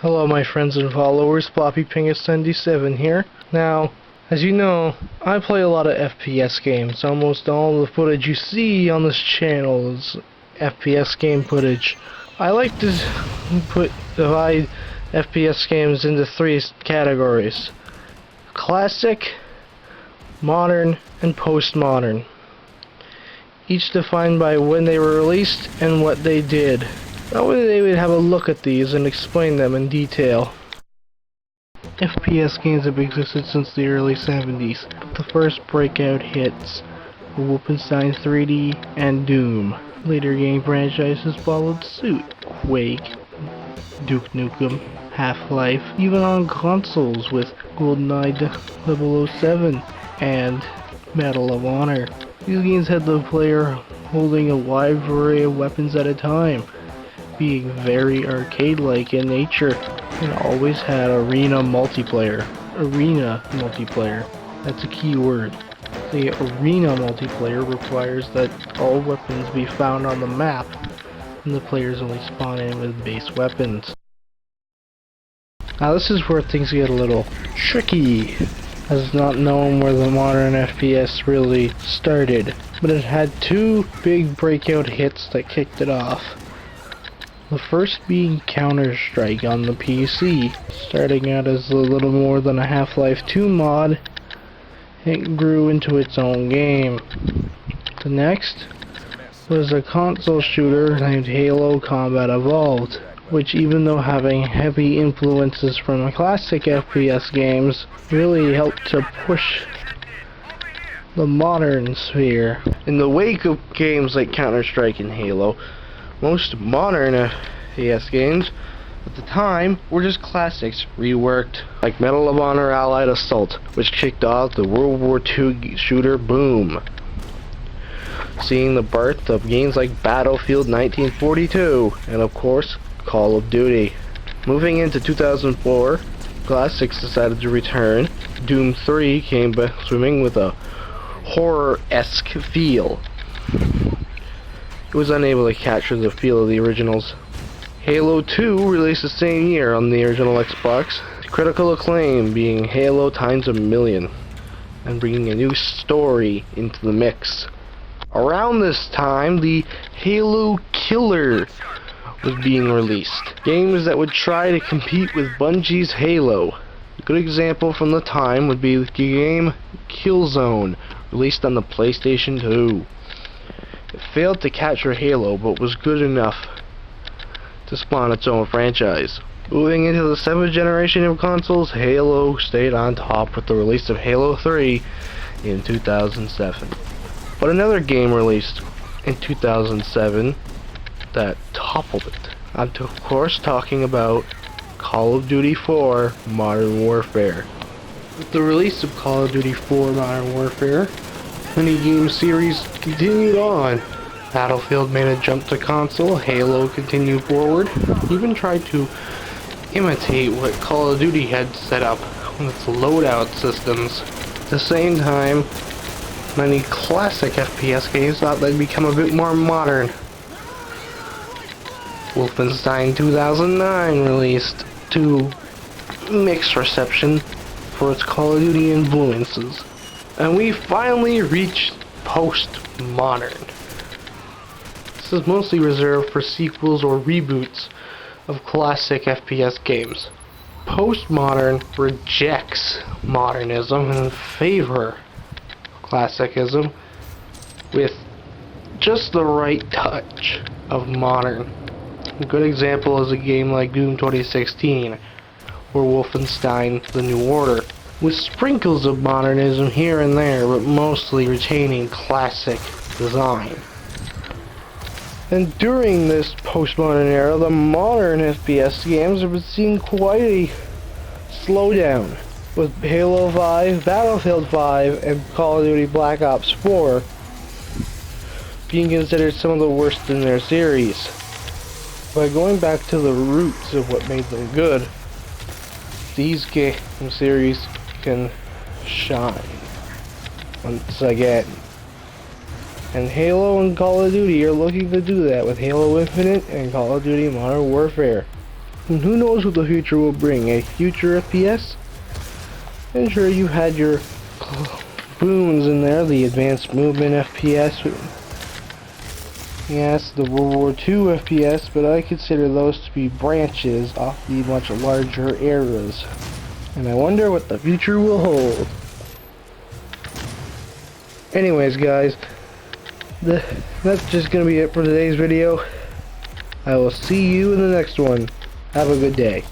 Hello my friends and followers, FloppyPingus77 here. Now, as you know, I play a lot of FPS games. Almost all the footage you see on this channel is FPS game footage. I like to divide FPS games into three categories: classic, modern, and postmodern. Each defined by when they were released and what they did. That way they would have a look at these and explain them in detail. FPS games have existed since the early 70s, but the first breakout hits were Wolfenstein 3D and Doom. Later game franchises followed suit: Quake, Duke Nukem, Half-Life, even on consoles with GoldenEye 007 and Medal of Honor. These games had the player holding a wide array of weapons at a time, being very arcade-like in nature, and always had arena multiplayer. That's a key word. The arena multiplayer requires that all weapons be found on the map, and the players only spawn in with base weapons. Now this is where things get a little tricky, as it's not known where the modern FPS really started, but it had two big breakout hits that kicked it off. The first being Counter-Strike on the PC, starting out as a little more than a Half-Life 2 mod. It grew into its own game. The next was a console shooter named Halo Combat Evolved, which, even though having heavy influences from classic FPS games, really helped to push the modern sphere. In the wake of games like Counter-Strike and Halo, most modern FPS games at the time were just classics reworked, like Medal of Honor Allied Assault, which kicked off the World War II shooter boom, seeing the birth of games like Battlefield 1942 and, of course, Call of Duty. Moving into 2004, classics decided to return. Doom 3 came back swimming with a horror-esque feel. It was unable to capture the feel of the originals. Halo 2 released the same year on the original Xbox, critical acclaim being Halo times a million, and bringing a new story into the mix. Around this time, the Halo Killer was being released. Games that would try to compete with Bungie's Halo. A good example from the time would be the game Killzone, released on the PlayStation 2. It failed to capture Halo, but was good enough to spawn its own franchise. Moving into the 7th generation of consoles, Halo stayed on top with the release of Halo 3 in 2007. But another game released in 2007 that toppled it. I'm of course talking about Call of Duty 4 Modern Warfare. With the release of Call of Duty 4 Modern Warfare, many game series continued on. Battlefield made a jump to console, Halo continued forward, even tried to imitate what Call of Duty had set up with its loadout systems. At the same time, many classic FPS games thought they'd become a bit more modern. Wolfenstein 2009 released to mixed reception for its Call of Duty influences. And we finally reached postmodern. This is mostly reserved for sequels or reboots of classic FPS games. Postmodern rejects modernism and in favor of classicism with just the right touch of modern. A good example is a game like Doom 2016 or Wolfenstein The New Order, with sprinkles of modernism here and there, but mostly retaining classic design. And during this postmodern era, the modern FPS games have seen quite a slowdown, with Halo 5, Battlefield 5, and Call of Duty Black Ops 4 being considered some of the worst in their series. By going back to the roots of what made them good, these game series can shine once again. And Halo and Call of Duty are looking to do that with Halo Infinite and Call of Duty Modern Warfare. And who knows what the future will bring, a future FPS? And sure, you had your booms in there, the advanced movement FPS. Yes, the World War II FPS, but I consider those to be branches off the much larger eras. And I wonder what the future will hold. Anyways, guys, that's just going to be it for today's video. I will see you in the next one. Have a good day.